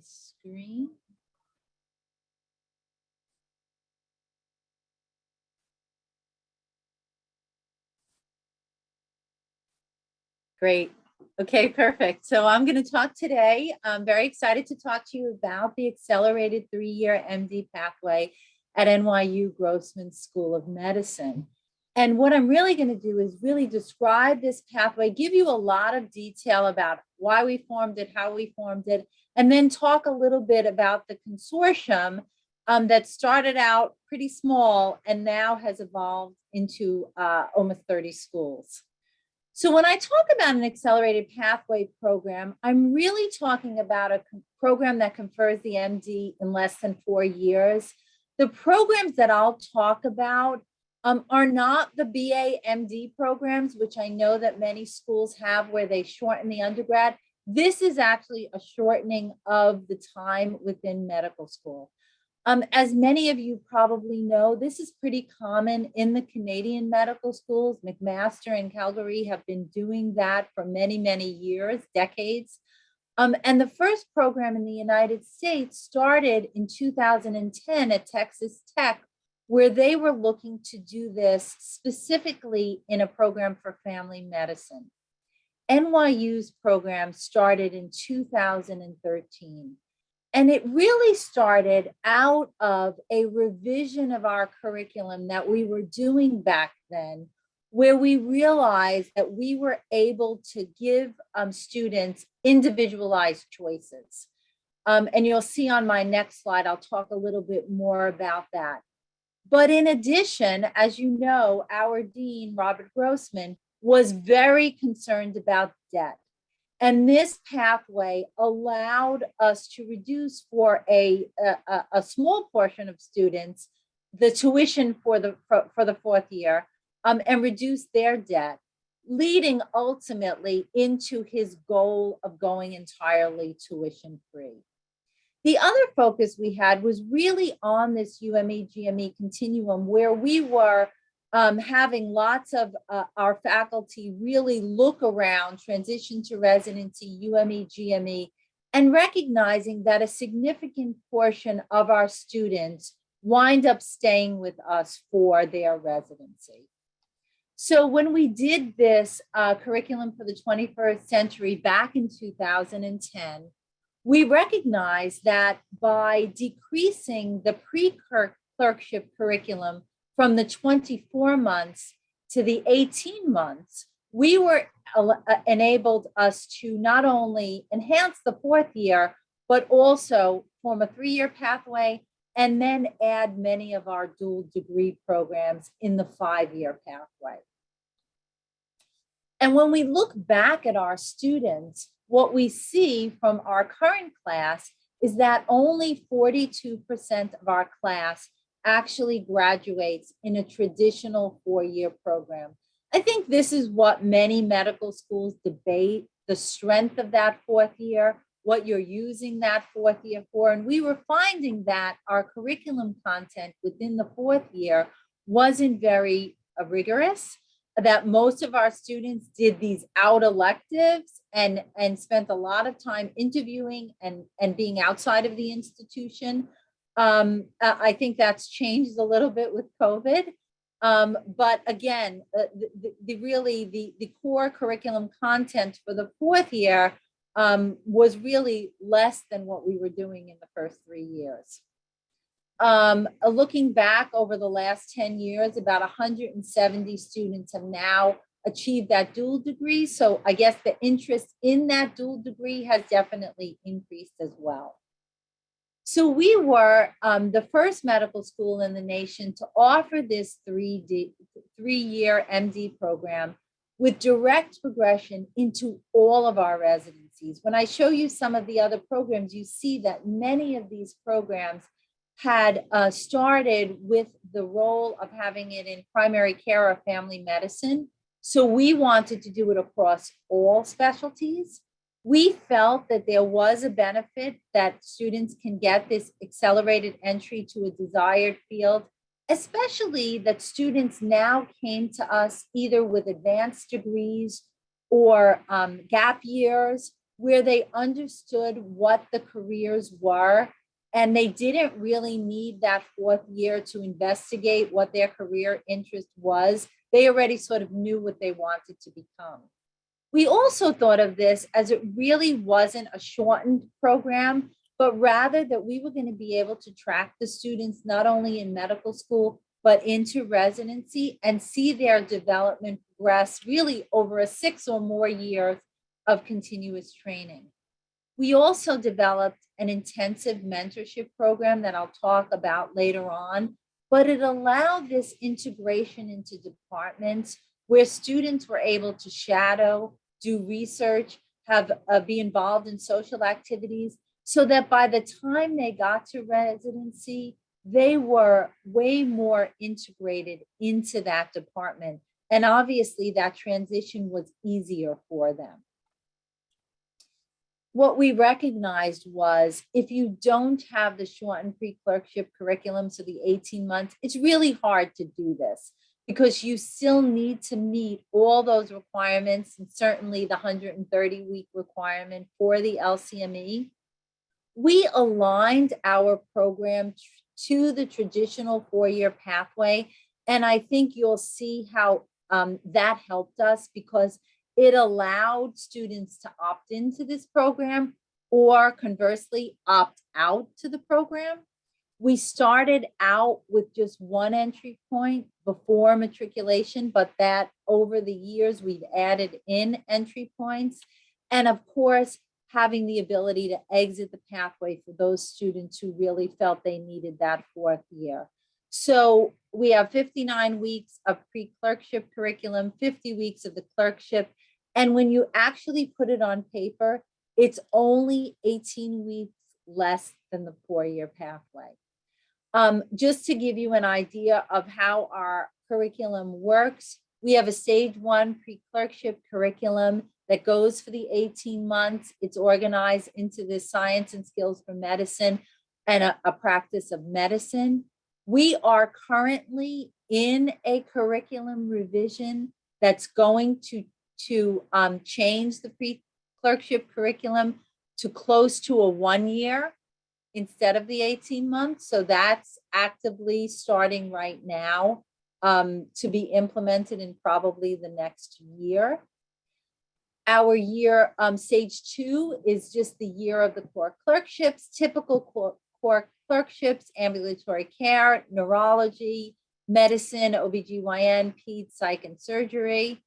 screen. Great. Okay, perfect. So I'm going to talk today. I'm very excited to talk to you about the accelerated 3-year MD pathway at NYU Grossman School of Medicine. And what I'm really going to do is really describe this pathway, give you a lot of detail about why we formed it, how we formed it, and then talk a little bit about the consortium that started out pretty small and now has evolved into almost 30 schools. So when I talk about an accelerated pathway program, I'm really talking about a program that confers the MD in less than 4 years. The programs that I'll talk about are not the BA MD programs, which I know that many schools have where they shorten the undergrad. This is actually a shortening of the time within medical school. As many of you probably know, this is pretty common in the Canadian medical schools. McMaster and Calgary have been doing that for many, many years, decades. And the first program in the United States started in 2010 at Texas Tech, where they were looking to do this specifically in a program for family medicine. NYU's program started in 2013. And it really started out of a revision of our curriculum that we were doing back then, where we realized that we were able to give students individualized choices. And you'll see on my next slide, I'll talk a little bit more about that. But in addition, as you know, our dean, Robert Grossman, was very concerned about debt. And this pathway allowed us to reduce for a small portion of students the tuition for the 4th year and reduce their debt, leading ultimately into his goal of going entirely tuition free. The other focus we had was really on this UME-GME continuum, where we were having lots of our faculty really look around transition to residency, UME, GME, and recognizing that a significant portion of our students wind up staying with us for their residency. So when we did this curriculum for the 21st century back in 2010, we recognized that by decreasing the pre-clerkship curriculum from the 24 months to the 18 months, we were enabled us to not only enhance the 4th year, but also form a 3-year pathway and then add many of our dual degree programs in the 5-year pathway. And when we look back at our students, what we see from our current class is that only 42% of our class actually graduates in a traditional 4-year program. I think this is what many medical schools debate, the strength of that 4th year, what you're using that 4th year for. And we were finding that our curriculum content within the 4th year wasn't very rigorous, that most of our students did these out electives and spent a lot of time interviewing and being outside of the institution. I think that's changed a little bit with COVID. But again, the core curriculum content for the 4th year was really less than what we were doing in the first 3 years. Looking back over the last 10 years, about 170 students have now achieved that dual degree. So I guess the interest in that dual degree has definitely increased as well. So we were the first medical school in the nation to offer this 3-year MD program with direct progression into all of our residencies. When I show you some of the other programs, you see that many of these programs had started with the role of having it in primary care or family medicine. So we wanted to do it across all specialties. We felt that there was a benefit that students can get this accelerated entry to a desired field, especially that students now came to us either with advanced degrees or gap years, where they understood what the careers were, and they didn't really need that 4th year to investigate what their career interest was. They already sort of knew what they wanted to become. We also thought of this as it really wasn't a shortened program, but rather that we were going to be able to track the students not only in medical school, but into residency and see their development progress really over a 6 or more years of continuous training. We also developed an intensive mentorship program that I'll talk about later on, but it allowed this integration into departments where students were able to shadow, do research, be involved in social activities, so that by the time they got to residency, they were way more integrated into that department. And obviously that transition was easier for them. What we recognized was if you don't have the shortened pre-clerkship curriculum, so the 18 months, it's really hard to do this because you still need to meet all those requirements, and certainly the 130-week requirement for the LCME. We aligned our program to the traditional 4-year pathway, and I think you'll see how that helped us because it allowed students to opt into this program or conversely opt out to the program. We started out with just one entry point before matriculation, but that over the years we've added in entry points. And of course, having the ability to exit the pathway for those students who really felt they needed that 4th year. So we have 59 weeks of pre-clerkship curriculum, 50 weeks of the clerkship. And when you actually put it on paper, it's only 18 weeks less than the 4-year pathway. Just to give you an idea of how our curriculum works, we have a stage 1 pre-clerkship curriculum that goes for the 18 months. It's organized into the science and skills for medicine and a practice of medicine. We are currently in a curriculum revision that's going to change the pre-clerkship curriculum to close to a 1 year instead of the 18 months. So that's actively starting right now to be implemented in probably the next year. Our year, stage 2 is just the year of the core clerkships, typical core clerkships, ambulatory care, neurology, medicine, OBGYN, peds, psych, and surgery.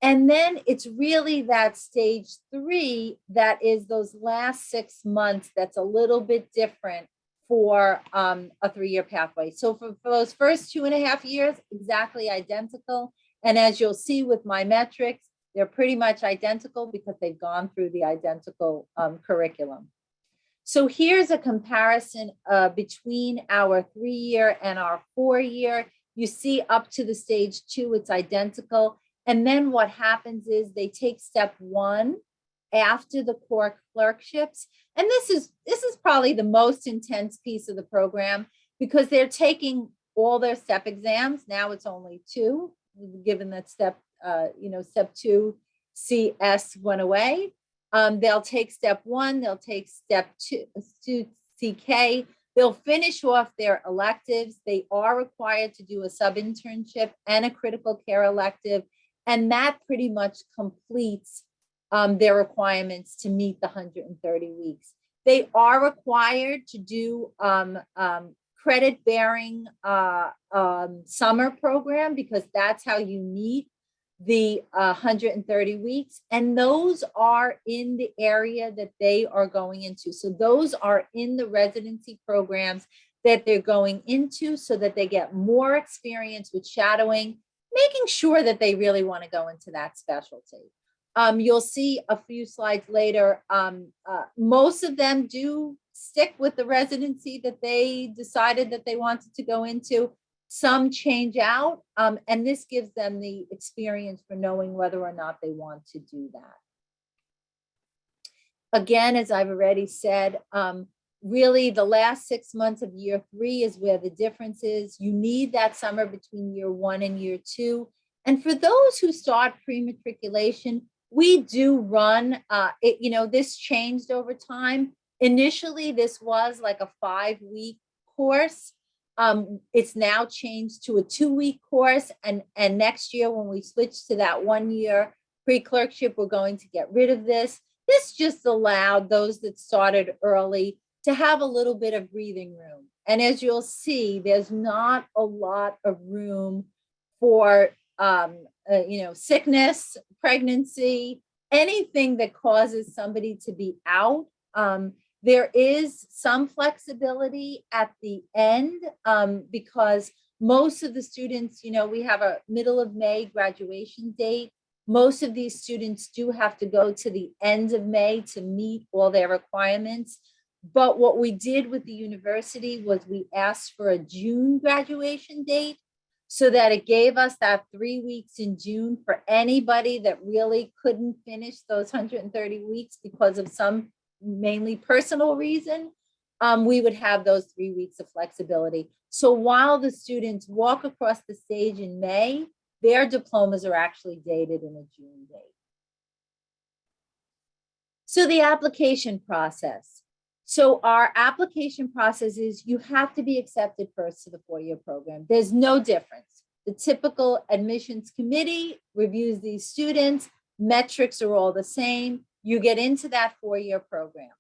And then it's really that stage 3 that is those last 6 months that's a little bit different for a 3-year pathway. So for those first 2.5 years, exactly identical. And as you'll see with my metrics, they're pretty much identical because they've gone through the identical curriculum. So here's a comparison between our 3-year and our 4-year. You see up to the stage 2, it's identical. And then what happens is they take step 1 after the core clerkships. And this is probably the most intense piece of the program because they're taking all their step exams. Now it's only 2, given that step 2 CS went away. They'll take step 1, they'll take step 2 CK. They'll finish off their electives. They are required to do a sub-internship and a critical care elective. And that pretty much completes their requirements to meet the 130 weeks. They are required to do credit-bearing summer program because that's how you meet the 130 weeks. And those are in the area that they are going into. So those are in the residency programs that they're going into so that they get more experience with shadowing, making sure that they really want to go into that specialty. You'll see a few slides later, most of them do stick with the residency that they decided that they wanted to go into. Some change out, and this gives them the experience for knowing whether or not they want to do that. Again, as I've already said, really the last 6 months of year 3 is where the difference is. You need that summer between year 1 and year 2. And for those who start pre-matriculation, We do run, this changed over time. Initially, this was like a 5-week course. It's now changed to a 2-week course. And next year, when we switch to that 1-year pre-clerkship, we're going to get rid of this. This just allowed those that started early to have a little bit of breathing room. And as you'll see, there's not a lot of room for, sickness, pregnancy, anything that causes somebody to be out. There is some flexibility at the end because most of the students, we have a middle of May graduation date. Most of these students do have to go to the end of May to meet all their requirements. But what we did with the university was we asked for a June graduation date so that it gave us that 3 weeks in June for anybody that really couldn't finish those 130 weeks because of some mainly personal reason. We would have those 3 weeks of flexibility. So while the students walk across the stage in May, their diplomas are actually dated in a June date. So the application process. So our application process is you have to be accepted first to the 4-year program. There's no difference. The typical admissions committee reviews these students. Metrics are all the same. You get into that 4-year program.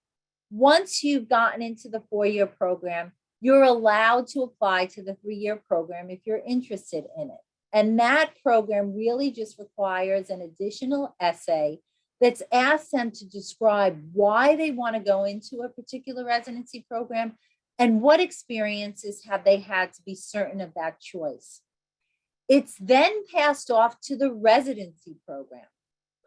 Once you've gotten into the 4-year program, you're allowed to apply to the 3-year program if you're interested in it. And that program really just requires an additional essay that's asked them to describe why they want to go into a particular residency program and what experiences have they had to be certain of that choice. It's then passed off to the residency program,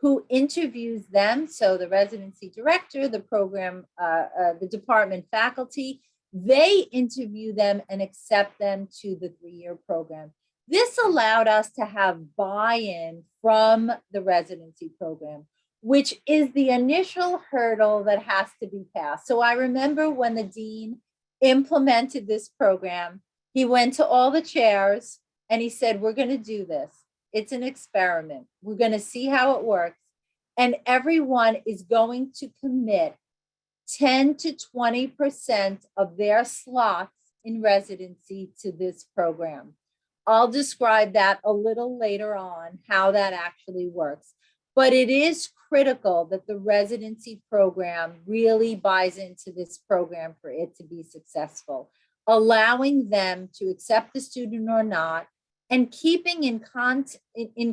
who interviews them. So the residency director, the program, the department faculty, they interview them and accept them to the 3-year program. This allowed us to have buy-in from the residency program, which is the initial hurdle that has to be passed. So I remember when the dean implemented this program, he went to all the chairs and he said, we're going to do this. It's an experiment. We're going to see how it works. And everyone is going to commit 10 to 20% of their slots in residency to this program. I'll describe that a little later on, how that actually works. But it is critical that the residency program really buys into this program for it to be successful, allowing them to accept the student or not, and keeping in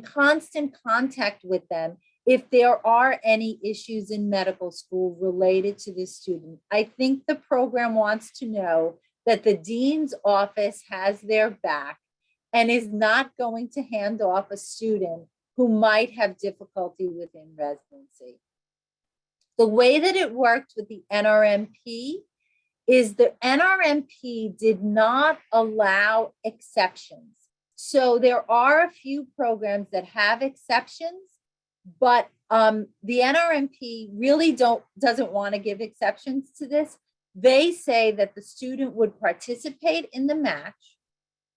constant contact with them if there are any issues in medical school related to this student. I think the program wants to know that the dean's office has their back and is not going to hand off a student who might have difficulty within residency. The way that it worked with the NRMP is the NRMP did not allow exceptions. So there are a few programs that have exceptions, but the NRMP really doesn't want to give exceptions to this. They say that the student would participate in the match.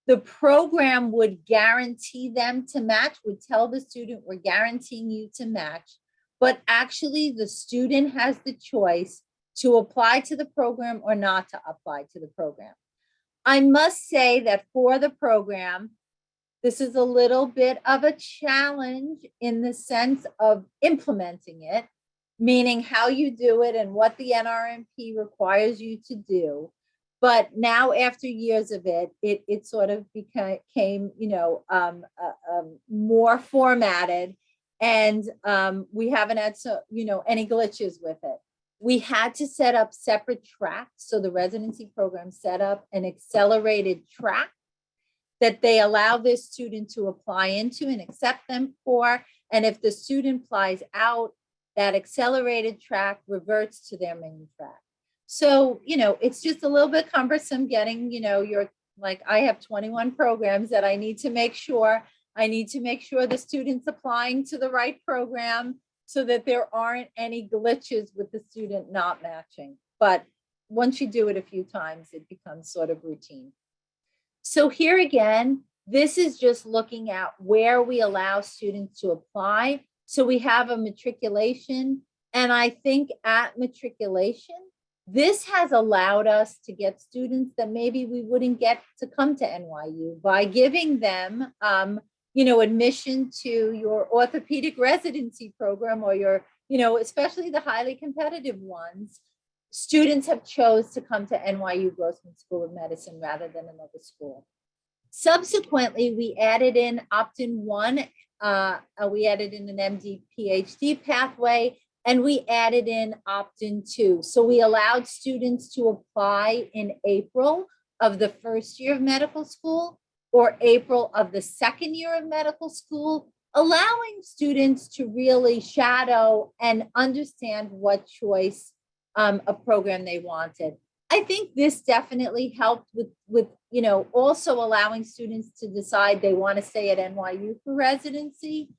The program would guarantee them to match, would tell the student, we're guaranteeing you to match, but actually the student has the choice to apply to the program or not to apply to the program. I must say that for the program, this is a little bit of a challenge in the sense of implementing it, meaning how you do it and what the NRMP requires you to do. But now, after years of it, it sort of became, more formatted, and we haven't had any glitches with it. We had to set up separate tracks. So the residency program set up an accelerated track that they allow this student to apply into and accept them for. And if the student applies out, that accelerated track reverts to their main track. So, it's just a little bit cumbersome getting, I have 21 programs that I need to make sure. I need to make sure the student's applying to the right program so that there aren't any glitches with the student not matching. But once you do it a few times, it becomes sort of routine. So here again, this is just looking at where we allow students to apply. So we have a matriculation, and I think at matriculation, this has allowed us to get students that maybe we wouldn't get to come to NYU by giving them, admission to your orthopedic residency program or your, especially the highly competitive ones. Students have chose to come to NYU Grossman School of Medicine rather than another school. Subsequently, we added in Optin 1, we added in an MD PhD pathway, and we added in Optin 2. So we allowed students to apply in April of the first year of medical school or April of the second year of medical school, allowing students to really shadow and understand what choice of program they wanted. I think this definitely helped with also allowing students to decide they want to stay at NYU for residency.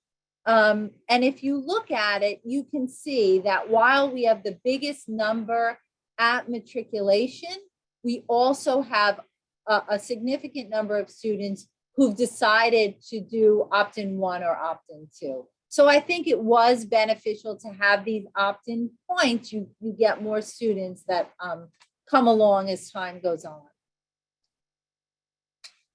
And if you look at it, you can see that while we have the biggest number at matriculation, we also have a significant number of students who've decided to do Optin 1 or Optin 2. So I think it was beneficial to have these Optin points. You get more students that come along as time goes on.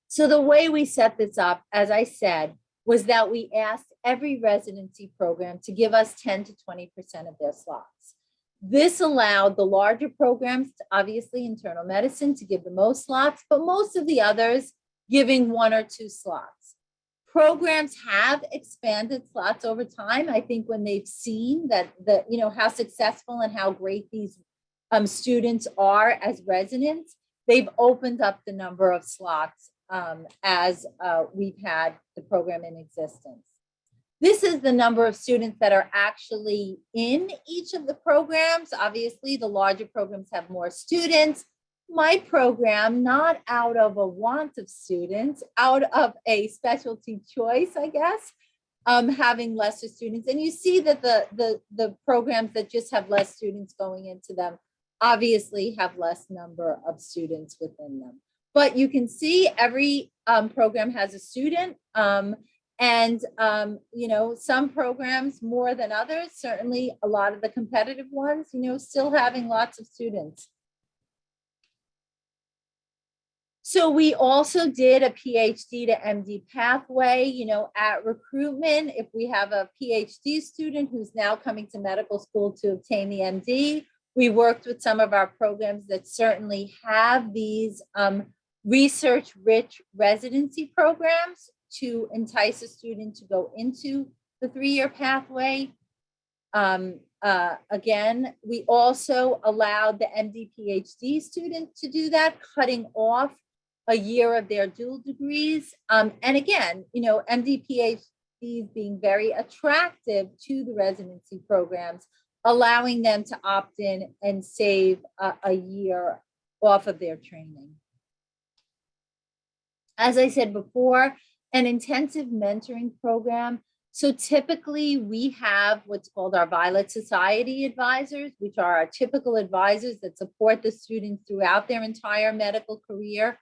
So the way we set this up, as I said, was that we asked every residency program to give us 10 to 20% of their slots. This allowed the larger programs, obviously internal medicine, to give the most slots, but most of the others giving 1 or 2 slots. Programs have expanded slots over time. I think when they've seen that how successful and how great these students are as residents, they've opened up the number of slots as we've had the program in existence. This is the number of students that are actually in each of the programs. Obviously, the larger programs have more students. My program, not out of a want of students, out of a specialty choice, I guess, having lesser students. And you see that the programs that just have less students going into them obviously have less number of students within them. But you can see every program has a student, and some programs more than others, certainly a lot of the competitive ones, still having lots of students. So we also did a PhD to MD pathway, at recruitment. If we have a PhD student who's now coming to medical school to obtain the MD, we worked with some of our programs that certainly have these research-rich residency programs to entice a student to go into the 3-year pathway. Again, we also allowed the MD PhD student to do that, cutting off a year of their dual degrees. And again, MD PhDs being very attractive to the residency programs, allowing them to opt in and save a year off of their training. As I said before, an intensive mentoring program. So typically we have what's called our Violet Society advisors, which are our typical advisors that support the students throughout their entire medical career.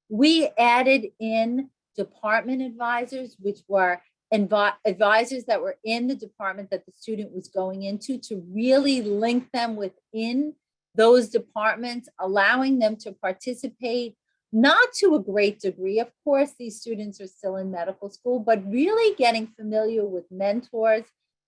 We added in department advisors, which were advisors that were in the department that the student was going into, to really link them within those departments, allowing them to participate, not to a great degree. Of course, these students are still in medical school, but really getting familiar with mentors,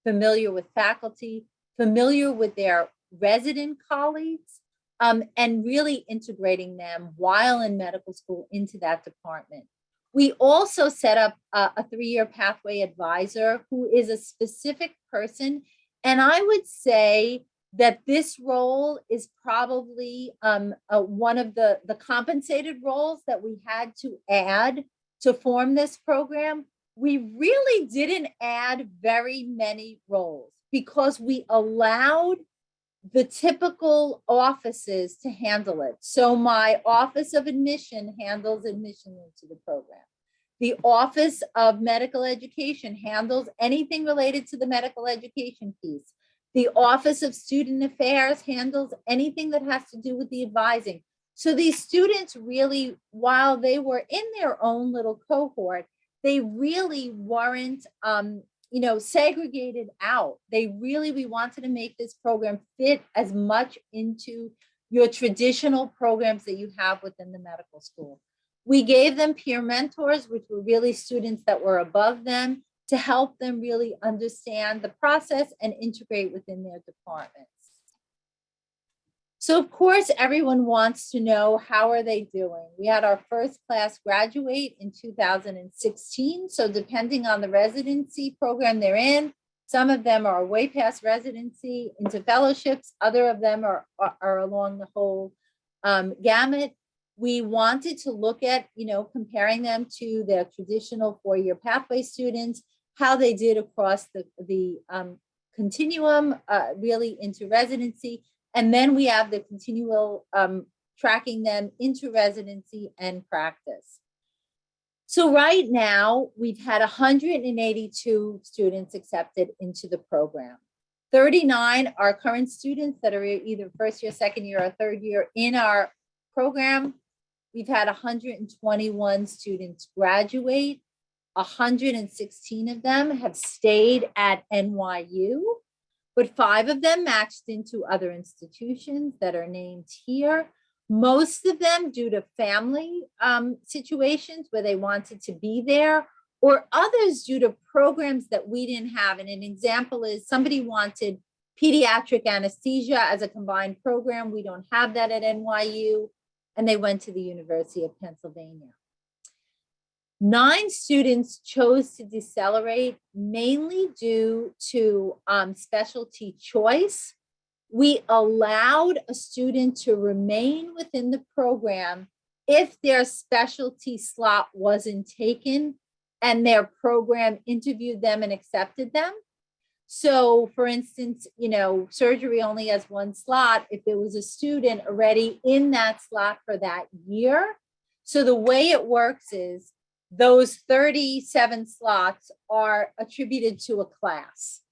familiar with faculty, familiar with their resident colleagues, and really integrating them while in medical school into that department. We also set up a 3-year pathway advisor who is a specific person. And I would say that this role is probably one of the compensated roles that we had to add to form this program. We really didn't add very many roles because we allowed the typical offices to handle it. So my Office of Admission handles admission into the program. The Office of Medical Education handles anything related to the medical education piece. The Office of Student Affairs handles anything that has to do with the advising. So these students really, while they were in their own little cohort, they really weren't segregated out. We wanted to make this program fit as much into your traditional programs that you have within the medical school. We gave them peer mentors, which were really students that were above them, to help them really understand the process and integrate within their departments. So of course, everyone wants to know, how are they doing? We had our first class graduate in 2016. So depending on the residency program they're in, some of them are way past residency into fellowships. Other of them are along the whole gamut. We wanted to look at, comparing them to their traditional four-year pathway students, how they did across the continuum, really into residency. And then we have the continual tracking them into residency and practice. So right now, we've had 182 students accepted into the program. 39 are current students that are either first year, second year, or third year in our program. We've had 121 students graduate. 116 of them have stayed at NYU. But 5 of them matched into other institutions that are named here. Most of them due to family situations where they wanted to be there, or others due to programs that we didn't have. And an example is somebody wanted pediatric anesthesia as a combined program. We don't have that at NYU, and they went to the University of Pennsylvania. 9 students chose to decelerate, mainly due to specialty choice. We allowed a student to remain within the program if their specialty slot wasn't taken and their program interviewed them and accepted them. So for instance, surgery only has 1 slot if there was a student already in that slot for that year. So the way it works is, those 37 slots are attributed to a class.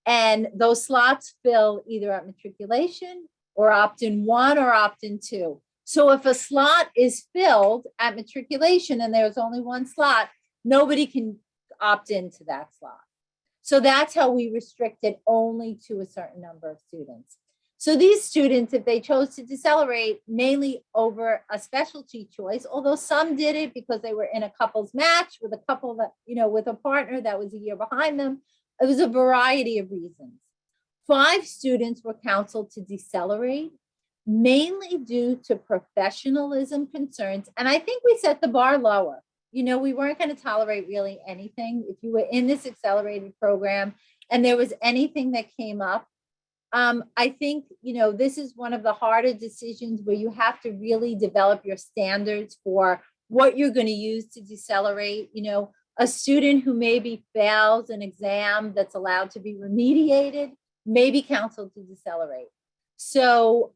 And those slots fill either at matriculation or Optin 1 or Optin 2. So if a slot is filled at matriculation and there's only 1 slot, nobody can opt into that slot. So that's how we restrict it only to a certain number of students. So these students, if they chose to decelerate mainly over a specialty choice, although some did it because they were in a couples match with a couple that, with a partner that was a year behind them, it was a variety of reasons. 5 students were counseled to decelerate, mainly due to professionalism concerns. And I think we set the bar lower. We weren't going to tolerate really anything. If you were in this accelerated program and there was anything that came up, I think, this is one of the harder decisions where you have to really develop your standards for what you're going to use to decelerate. A student who maybe fails an exam that's allowed to be remediated may be counseled to decelerate. So,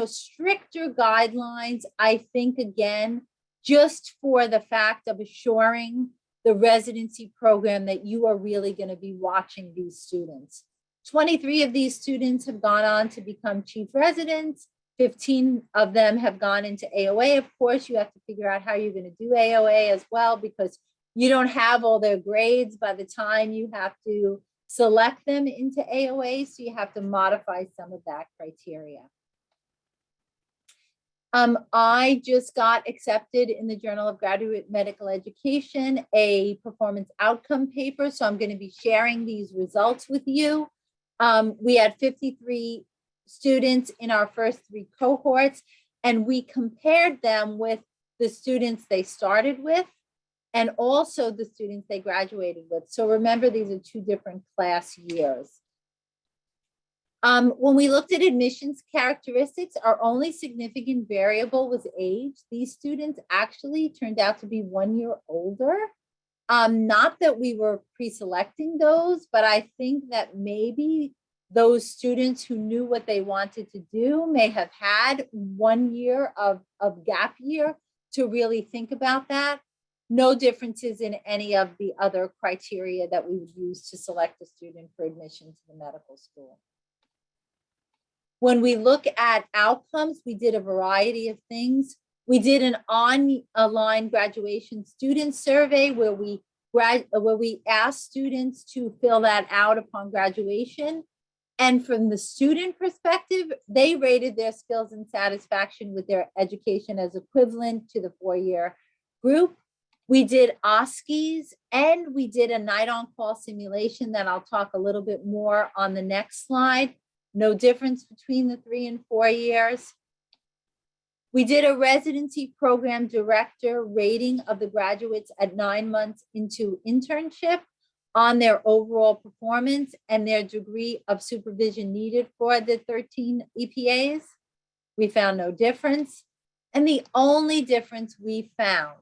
stricter guidelines, I think, again, just for the fact of assuring the residency program that you are really going to be watching these students. 23 of these students have gone on to become chief residents. 15 of them have gone into AOA. Of course, you have to figure out how you're going to do AOA as well, because you don't have all their grades by the time you have to select them into AOA. So you have to modify some of that criteria. I just got accepted in the Journal of Graduate Medical Education, a performance outcome paper. So I'm going to be sharing these results with you. We had 53 students in our first 3 cohorts, and we compared them with the students they started with and also the students they graduated with. So remember, these are 2 different class years. When we looked at admissions characteristics, our only significant variable was age. These students actually turned out to be 1 year older. Not that we were pre-selecting those, but I think that maybe those students who knew what they wanted to do may have had 1 year of gap year to really think about that. No differences in any of the other criteria that we would use to select a student for admission to the medical school. When we look at outcomes, we did a variety of things. We did an online graduation student survey where we where we asked students to fill that out upon graduation. And from the student perspective, they rated their skills and satisfaction with their education as equivalent to the 4-year group. We did OSCEs and we did a night on call simulation that I'll talk a little bit more on the next slide. No difference between the 3 and 4 years. We did a residency program director rating of the graduates at 9 months into internship on their overall performance and their degree of supervision needed for the 13 EPAs. We found no difference. And the only difference we found,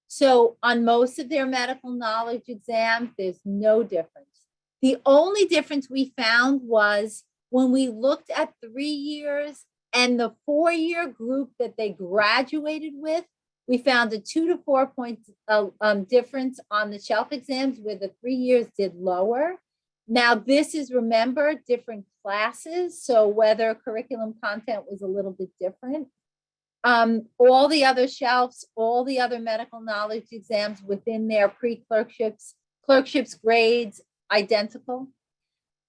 so on most of their medical knowledge exams, there's no difference. The only difference we found was when we looked at 3 years and the 4-year group that they graduated with, we found a 2 to 4 point difference on the shelf exams where the 3 years did lower. Now this is, remember, different classes. So whether curriculum content was a little bit different. All the other shelves, all the other medical knowledge exams within their pre-clerkships, clerkships grades, identical.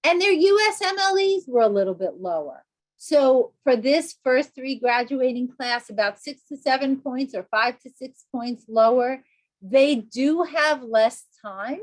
And their USMLEs were a little bit lower. So for this first 3 graduating class, about 6 to 7 points or 5 to 6 points lower. They do have less time.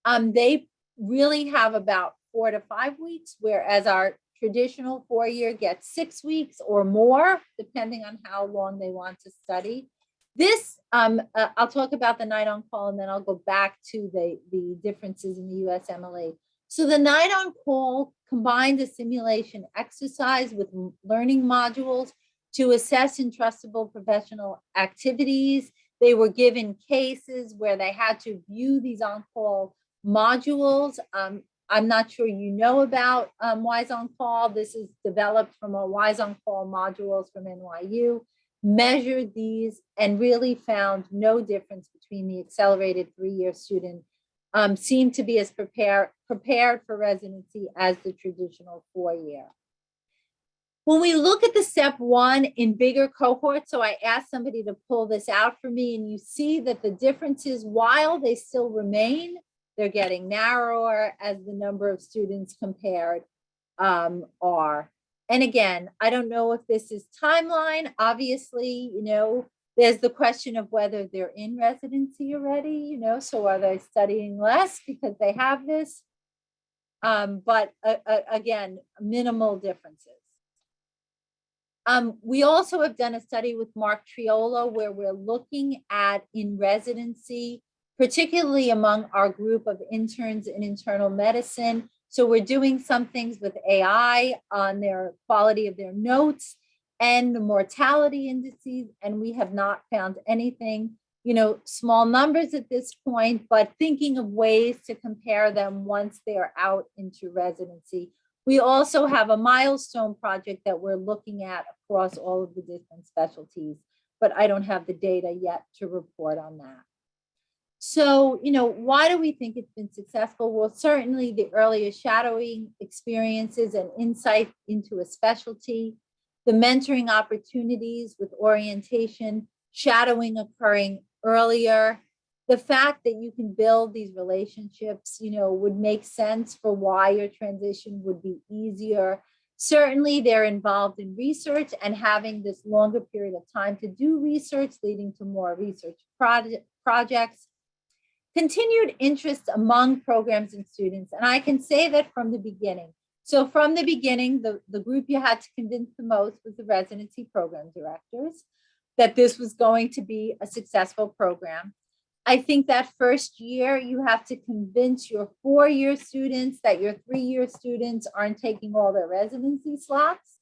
They really have about 4 to 5 weeks, whereas our traditional 4-year gets 6 weeks or more, depending on how long they want to study. This, I'll talk about the night on call and then I'll go back to the differences in the USMLE. So the night on call combined a simulation exercise with learning modules to assess entrustable professional activities. They were given cases where they had to view these on-call modules. I'm not sure you know about Wise on Call. This is developed from our Wise on Call modules from NYU, measured these and really found no difference between the accelerated 3-year student. Seemed to be as prepared for residency as the traditional 4-year. When we look at the step 1 in bigger cohorts, so I asked somebody to pull this out for me, and you see that the differences, while they still remain, they're getting narrower as the number of students compared are. And again, I don't know if this is timeline. Obviously, you know, there's the question of whether they're in residency already, you know, so are they studying less because they have this? But again, minimal differences. We also have done a study with Mark Triola where we're looking at in residency, particularly among our group of interns in internal medicine. So we're doing some things with AI on their quality of their notes and the mortality indices, and we have not found anything, you know, small numbers at this point, but thinking of ways to compare them once they're out into residency. We also have a milestone project that we're looking at across all of the different specialties, but I don't have the data yet to report on that. So, you know, why do we think it's been successful? Well, certainly the earlier shadowing experiences and insight into a specialty, the mentoring opportunities with orientation, shadowing occurring earlier, the fact that you can build these relationships, you know, would make sense for why your transition would be easier. Certainly they're involved in research and having this longer period of time to do research, leading to more research projects. Continued interest among programs and students. And I can say that from the beginning. So from the beginning, the group you had to convince the most was the residency program directors, that this was going to be a successful program. I think that first year you have to convince your 4-year students that your 3-year students aren't taking all their residency slots.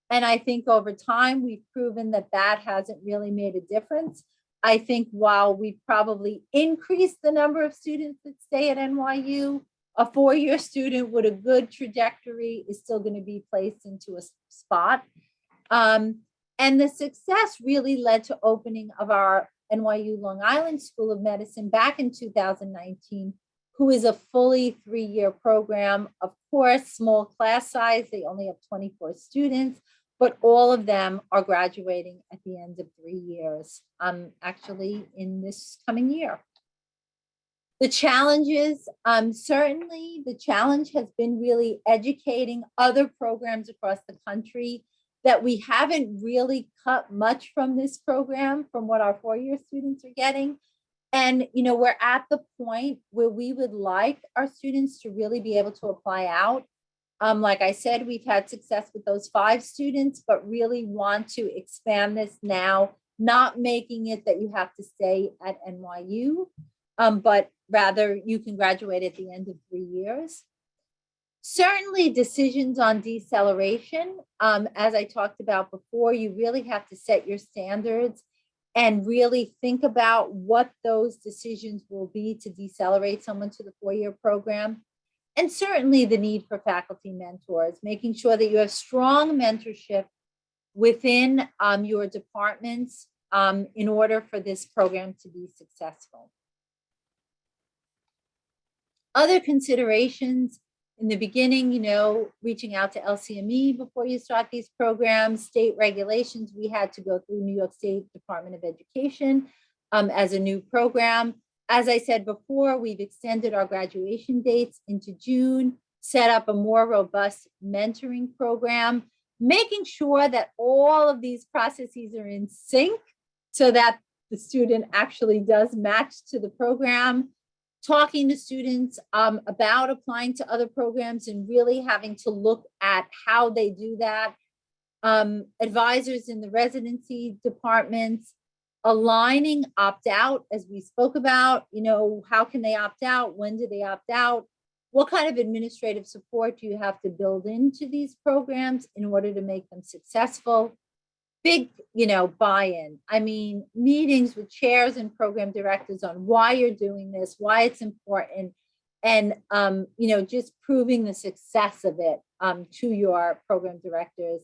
And I think over time we've proven that that hasn't really made a difference. I think while we've probably increased the number of students that stay at NYU, a 4-year student with a good trajectory is still going to be placed into a spot. And the success really led to opening of our NYU Long Island School of Medicine back in 2019, who is a fully 3-year program. Of course, small class size, they only have 24 students, but all of them are graduating at the end of 3 years, actually in this coming year. The challenges, certainly the challenge has been really educating other programs across the country that we haven't really cut much from this program from what our four-year students are getting. And, you know, we're at the point where we would like our students to really be able to apply out. Like I said, we've had success with those 5 students, but really want to expand this now, not making it that you have to stay at NYU, but rather you can graduate at the end of 3 years. Certainly decisions on deceleration, as I talked about before, you really have to set your standards and really think about what those decisions will be to decelerate someone to the 4-year program. And certainly the need for faculty mentors, making sure that you have strong mentorship within your departments in order for this program to be successful. Other considerations in the beginning, you know, reaching out to LCME before you start these programs, state regulations. We had to go through New York State Department of Education as a new program. As I said before, we've extended our graduation dates into June, set up a more robust mentoring program, making sure that all of these processes are in sync so that the student actually does match to the program, talking to students about applying to other programs and really having to look at how they do that. Advisors in the residency departments, aligning opt-out, as we spoke about, you know, how can they opt out? When do they opt out? What kind of administrative support do you have to build into these programs in order to make them successful? Big, you know, buy-in. I mean, meetings with chairs and program directors on why you're doing this, why it's important, and, you know, just proving the success of it to your program directors.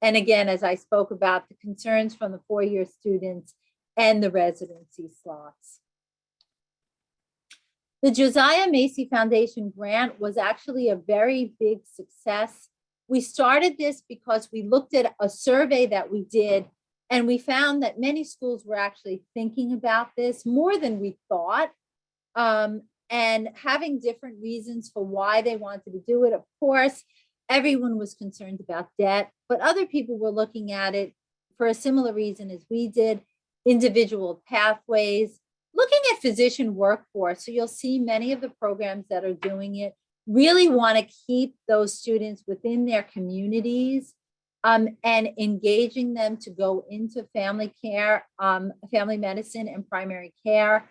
And again, as I spoke about, the concerns from the 4-year students and the residency slots. The Josiah Macey Foundation grant was actually a very big success. We started this because we looked at a survey that we did, and we found that many schools were actually thinking about this more than we thought, and having different reasons for why they wanted to do it. Of course, everyone was concerned about debt, but other people were looking at it for a similar reason as we did, individual pathways, looking at physician workforce. So you'll see many of the programs that are doing it really want to keep those students within their communities and engaging them to go into family care, family medicine and primary care.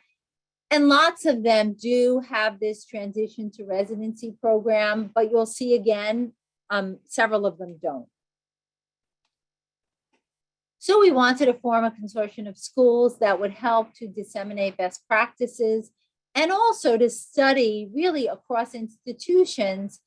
And lots of them do have this transition to residency program, but you'll see again, several of them don't. So we wanted to form a consortium of schools that would help to disseminate best practices and also to study really across institutions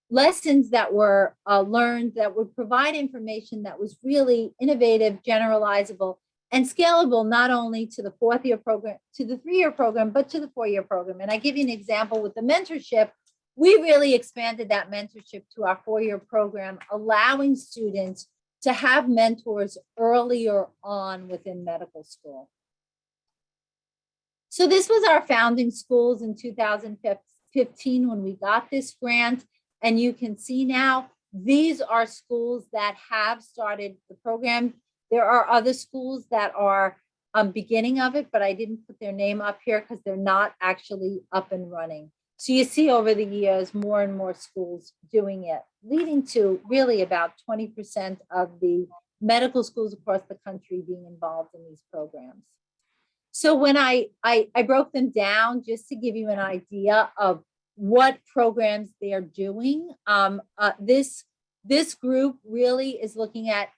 lessons that were learned that would provide information that was really innovative, generalizable, and scalable not only to the 4th-year program, to the 3-year program, but to the 4-year program. And I give you an example with the mentorship. We really expanded that mentorship to our 4-year program, allowing students to have mentors earlier on within medical school. So this was our founding schools in 2015 when we got this grant. And you can see now, these are schools that have started the program. There are other schools that are beginning of it, but I didn't put their name up here because they're not actually up and running. So you see over the years, more and more schools doing it, leading to really about 20% of the medical schools across the country being involved in these programs. So when I broke them down just to give you an idea of what programs they are doing, this group really is looking at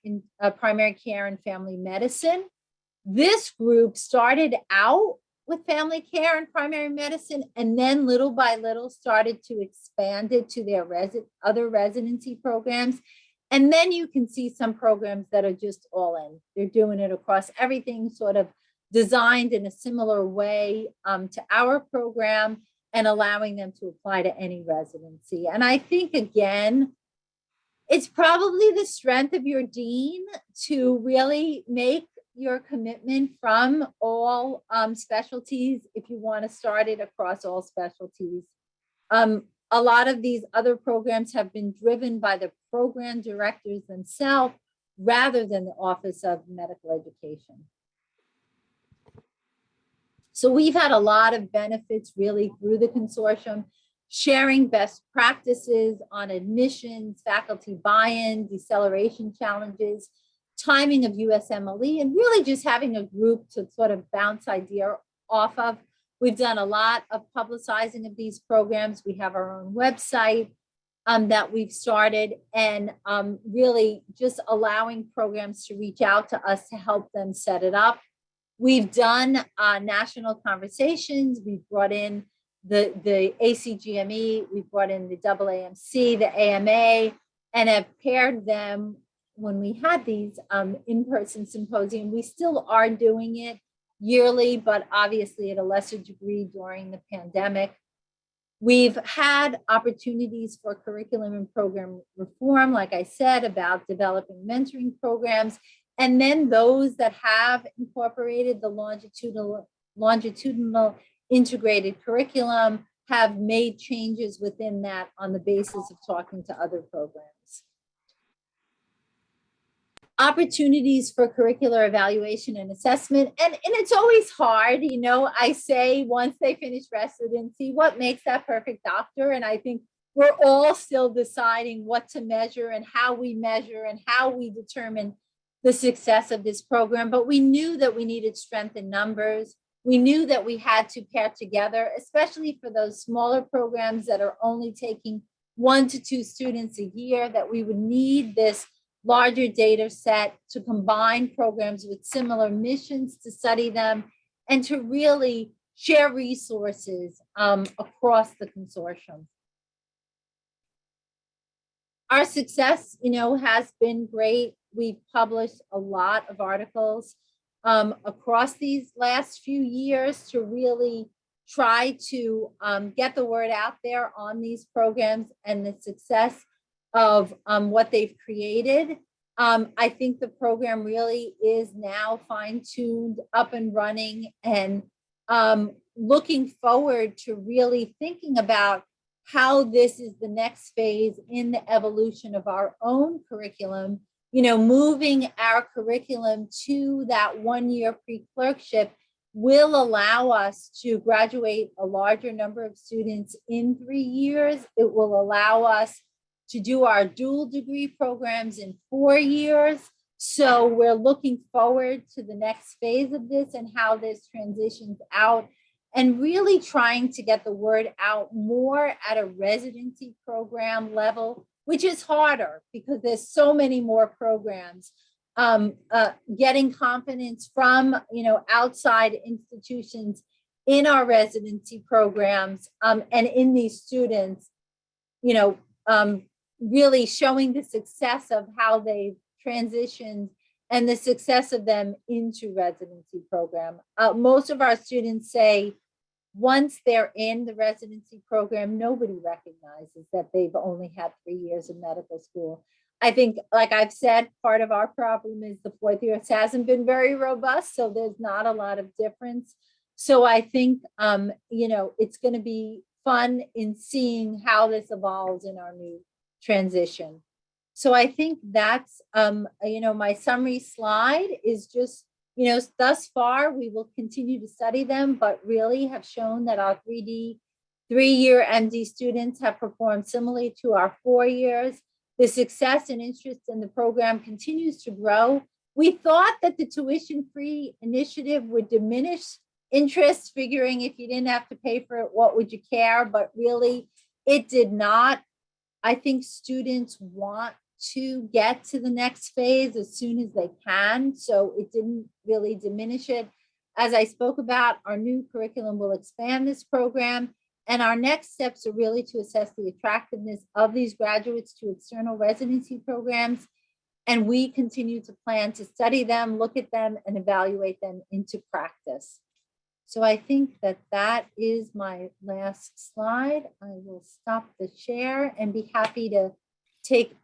primary care and family medicine. This group started out with family care and primary medicine, and then little by little started to expand it to their other residency programs. And then you can see some programs that are just all in. They're doing it across everything, sort of designed in a similar way to our program and allowing them to apply to any residency. And I think, again, it's probably the strength of your dean to really make your commitment from all specialties if you want to start it across all specialties. A lot of these other programs have been driven by the program directors themselves rather than the Office of Medical Education. So we've had a lot of benefits really through the consortium, sharing best practices on admissions, faculty buy-in, deceleration challenges, timing of USMLE, and really just having a group to sort of bounce idea off of. We've done a lot of publicizing of these programs. We have our own website that we've started, and really just allowing programs to reach out to us to help them set it up. We've done national conversations. We've brought in the ACGME, we've brought in the AAMC, the AMA, and have paired them when we had these in-person symposium. We still are doing it yearly, but obviously at a lesser degree during the pandemic. We've had opportunities for curriculum and program reform, like I said, about developing mentoring programs. And then those that have incorporated the longitudinal integrated curriculum have made changes within that on the basis of talking to other programs. Opportunities for curricular evaluation and assessment. And it's always hard, you know, I say once they finish residency, what makes that perfect doctor? And I think we're all still deciding what to measure and how we measure and how we determine the success of this program. But we knew that we needed strength in numbers. We knew that we had to pair together, especially for those smaller programs that are only taking 1 to 2 students a year, that we would need this larger data set to combine programs with similar missions to study them and to really share resources across the consortium. Our success, you know, has been great. We've published a lot of articles across these last few years to really try to get the word out there on these programs and the success of what they've created. I think the program really is now fine-tuned, up and running, and looking forward to really thinking about how this is the next phase in the evolution of our own curriculum, you know, moving our curriculum to that 1-year pre-clerkship will allow us to graduate a larger number of students in 3 years. It will allow us to do our dual degree programs in 4 years. So we're looking forward to the next phase of this and how this transitions out, and really trying to get the word out more at a residency program level, which is harder because there's so many more programs. Getting confidence from, you know, outside institutions in our residency programs and in these students, you know, really showing the success of how they've transitioned and the success of them into residency program. Most of our students say once they're in the residency program, nobody recognizes that they've only had 3 years of medical school. I think, like I've said, part of our problem is the 4th year hasn't been very robust, so there's not a lot of difference. So I think, you know, it's going to be fun in seeing how this evolves in our new transition. So I think that's, you know, my summary slide is just, you know, thus far, we will continue to study them, but really have shown that our 3-year MD students have performed similarly to our 4 years. The success and interest in the program continues to grow. We thought that the tuition-free initiative would diminish interest, figuring if you didn't have to pay for it, what would you care? But really, it did not. I think students want to get to the next phase as soon as they can, so it didn't really diminish it. As I spoke about, our new curriculum will expand this program, and our next steps are really to assess the attractiveness of these graduates to external residency programs, and we continue to plan to study them, look at them, and evaluate them into practice. So I think that that is my last slide. I will stop the share and be happy to take